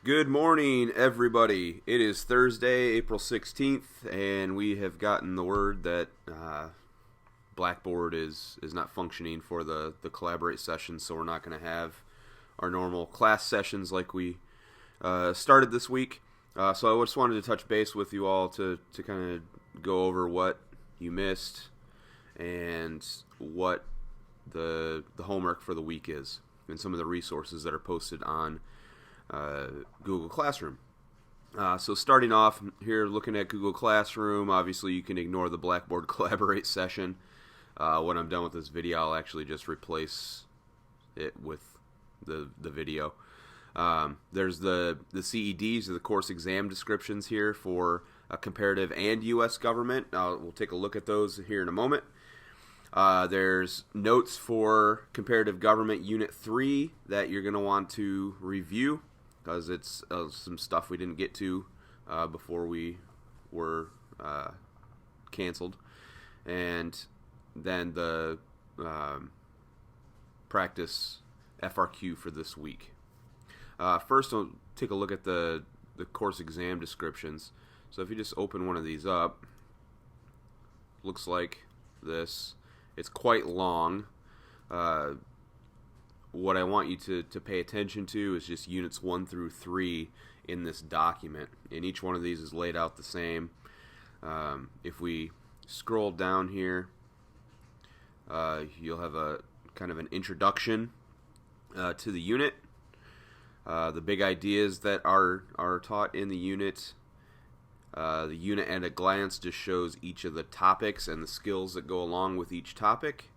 Good morning, everybody. It is Thursday, April 16th, and we have gotten the word that Blackboard is not functioning for the Collaborate session, so we're not going to have our normal class sessions like we started this week. So I just wanted to touch base with you all to kind of go over what you missed and what the homework for the week is, and some of the resources that are posted on Google Classroom. So starting off here, looking at Google Classroom, obviously you can ignore the Blackboard Collaborate session. When I'm done with this video, I'll actually just replace it with the video. There's the CEDs, or the course exam descriptions here for comparative and U.S. government. We'll take a look at those here in a moment. There's notes for comparative government unit 3 that you're going to want to review, because it's some stuff we didn't get to before we were canceled. And then the practice FRQ for this week. First, I'll take a look at the course exam descriptions. So if you just open one of these up, looks like this. It's quite long. What I want you to pay attention to is just units 1 through 3 in this document. And each one of these is laid out the same. If we scroll down here, you'll have a kind of an introduction to the unit. The big ideas that are taught in the unit. The unit at a glance just shows each of the topics and the skills that go along with each topic.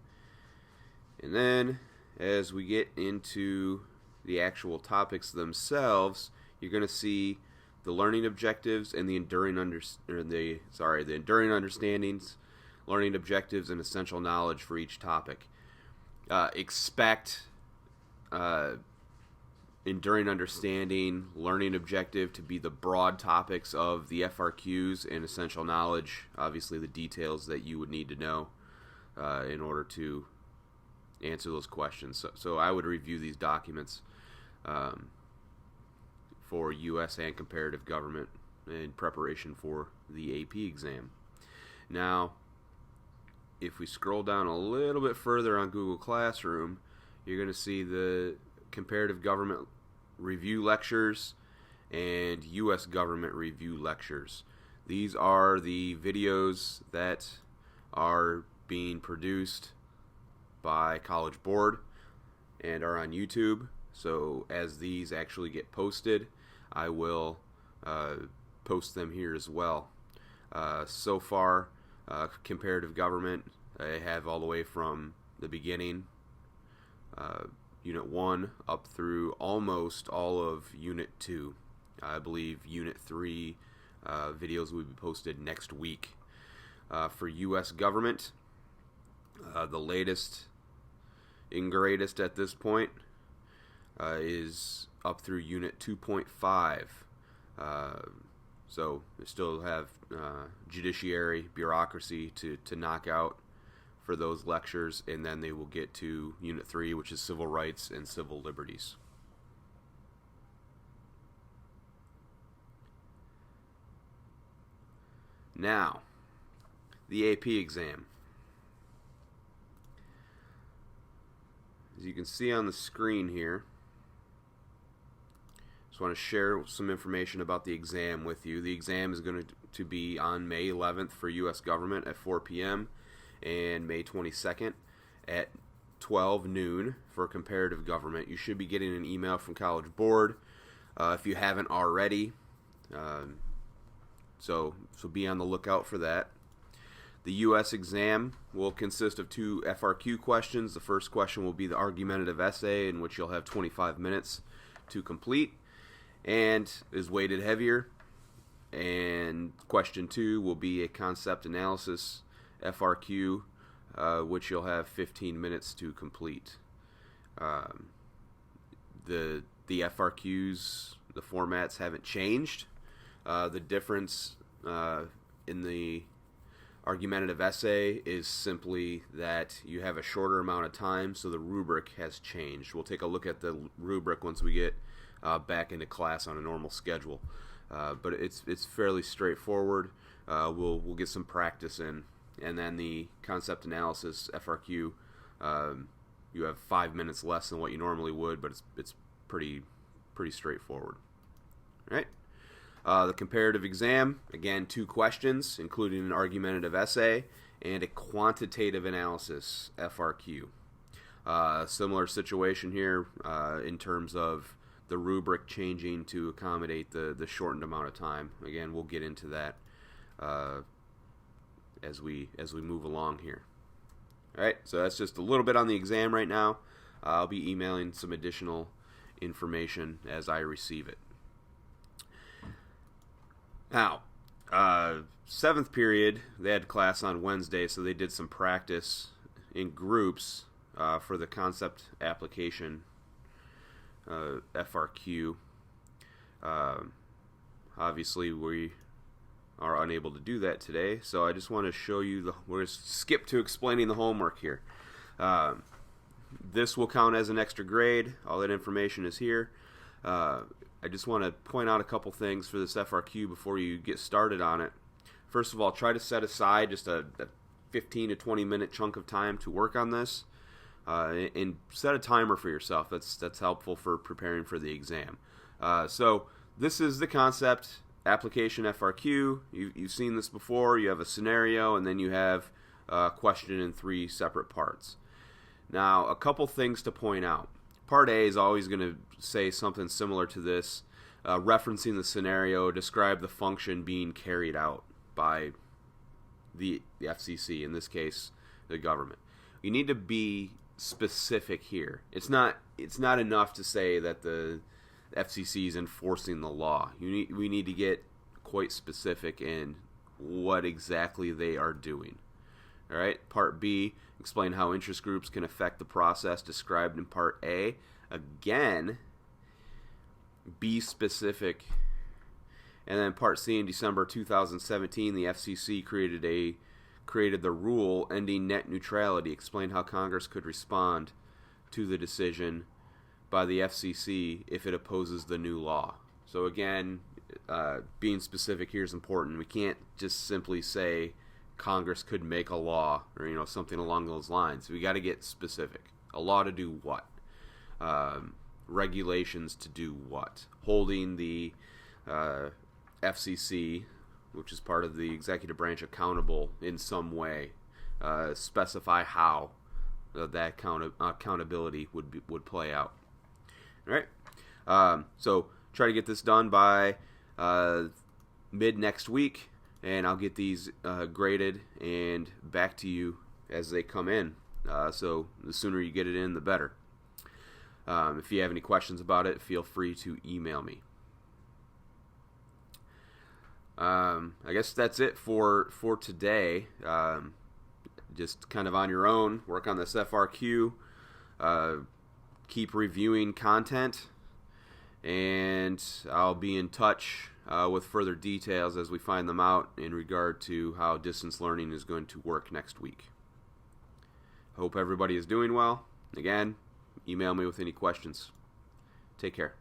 And then as we get into the actual topics themselves, you're going to see the learning objectives and the enduring understandings, learning objectives, and essential knowledge for each topic. Expect enduring understanding, learning objective to be the broad topics of the FRQs, and essential knowledge, obviously the details that you would need to know in order to answer those questions. So I would review these documents for U.S. and comparative government in preparation for the AP exam. Now, if we scroll down a little bit further on Google Classroom, you're going to see the comparative government review lectures and U.S. government review lectures. These are the videos that are being produced by College Board and are on YouTube. So as these actually get posted, I will post them here as well. So far, comparative government, I have all the way from the beginning, Unit 1 up through almost all of Unit 2. I believe Unit 3 videos will be posted next week. For U.S. government, the latest and greatest at this point is up through Unit 2.5. So we still have judiciary, bureaucracy to knock out for those lectures, and then they will get to Unit 3, which is civil rights and civil liberties. Now, the AP exam. As you can see on the screen here, just want to share some information about the exam with you. The exam is going to be on May 11th for U.S. government at 4 p.m. and May 22nd at 12 noon for comparative government. You should be getting an email from College Board if you haven't already. So be on the lookout for that. The U.S. exam will consist of 2 FRQ questions. The first question will be the argumentative essay, in which you'll have 25 minutes to complete, and is weighted heavier. And question 2 will be a concept analysis FRQ, which you'll have 15 minutes to complete. The FRQs, the formats haven't changed. The difference in the Argumentative essay is simply that you have a shorter amount of time, so the rubric has changed. We'll take a look at the rubric once we get back into class on a normal schedule. But it's fairly straightforward. We'll get some practice in, and then the concept analysis FRQ. You have 5 minutes less than what you normally would, but it's pretty straightforward. All right. The comparative exam, again, 2 questions, including an argumentative essay and a quantitative analysis FRQ. Similar situation here in terms of the rubric changing to accommodate the shortened amount of time. Again, we'll get into that as we move along here. All right, so that's just a little bit on the exam right now. I'll be emailing some additional information as I receive it. Now, 7th period, they had class on Wednesday, so they did some practice in groups for the concept application FRQ. Obviously, we are unable to do that today, so I just want to show you, we're going to skip to explaining the homework here. This will count as an extra grade. All that information is here. I just want to point out a couple things for this FRQ before you get started on it. First of all, try to set aside just a 15 to 20 minute chunk of time to work on this, and set a timer for yourself. That's helpful for preparing for the exam. So this is the concept application FRQ. You've seen this before. You have a scenario, and then you have a question in 3 separate parts. Now, a couple things to point out. Part A is always going to say something similar to this, referencing the scenario, describe the function being carried out by the FCC, in this case, the government. You need to be specific here. It's not enough to say that the FCC is enforcing the law. We need to get quite specific in what exactly they are doing. All right. Part B, explain how interest groups can affect the process described in Part A. Again, be specific. And then Part C, in December 2017, the FCC created the rule ending net neutrality. Explain how Congress could respond to the decision by the FCC if it opposes the new law. So again, being specific here is important. We can't just simply say Congress could make a law or something along those lines. We got to get specific. A law to do what? Regulations to do what? Holding the FCC, which is part of the executive branch, accountable in some way. Specify how that accountability would play out. All right. So try to get this done by mid next week, and I'll get these graded and back to you as they come in. So the sooner you get it in, the better. If you have any questions about it, feel free to email me. I guess that's it for today. Just kind of on your own, work on this FRQ, keep reviewing content, and I'll be in touch with further details as we find them out in regard to how distance learning is going to work next week. Hope everybody is doing well. Again, email me with any questions. Take care.